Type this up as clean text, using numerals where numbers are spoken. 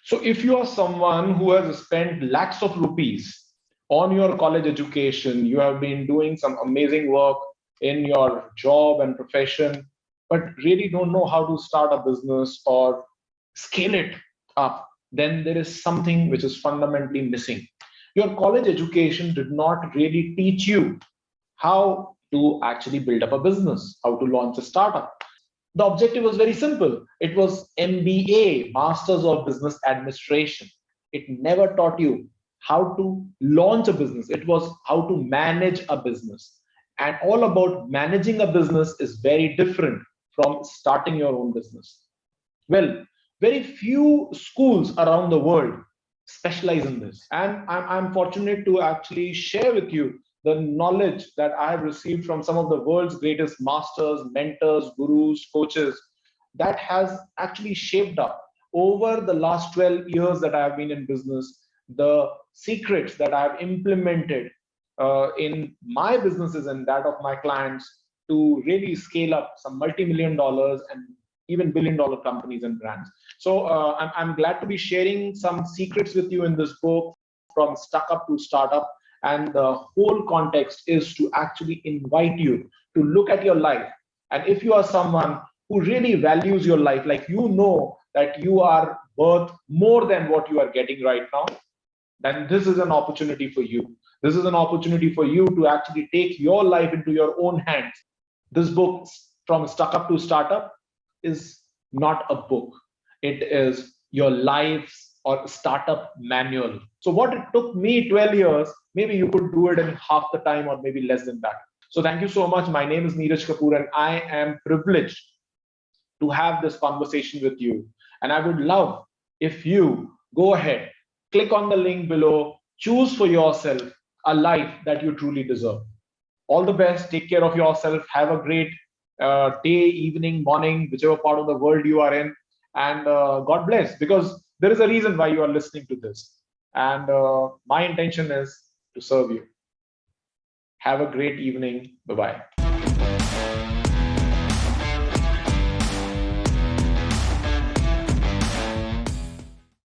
So if you are someone who has spent lakhs of rupees on your college education, you have been doing some amazing work in your job and profession, but really don't know how to start a business or scale it up, then there is something which is fundamentally missing. Your college education did not really teach you how to actually build up a business, how to launch a startup. The objective was very simple. It was MBA, Masters of Business Administration. It never taught you how to launch a business. It was how to manage a business. And all about managing a business is very different from starting your own business. Well, very few schools around the world specialize in this. And I'm fortunate to actually share with you the knowledge that I have received from some of the world's greatest masters, mentors, gurus, coaches that has actually shaped up over the last 12 years that I have been in business, the secrets that I have implemented in my businesses and that of my clients to really scale up some multi-million dollars and even billion-dollar companies and brands. So I'm glad to be sharing some secrets with you in this book, from Stuckup to Startup. And the whole context is to actually invite you to look at your life. And if you are someone who really values your life, like you know that you are worth more than what you are getting right now, then this is an opportunity for you. This is an opportunity for you to actually take your life into your own hands. This book, From Stuckup to Startup, is not a book. It is your life's or startup manual. So what it took me 12 years, maybe you could do it in half the time or maybe less than that. So thank you so much. My name is Neeraj Kapoor and I am privileged to have this conversation with you. And I would love if you go ahead, click on the link below, choose for yourself a life that you truly deserve. All the best. Take care of yourself. Have a great day, evening, morning, whichever part of the world you are in. And God bless, because there is a reason why you are listening to this. And my intention is to serve you. Have a great evening. Bye-bye.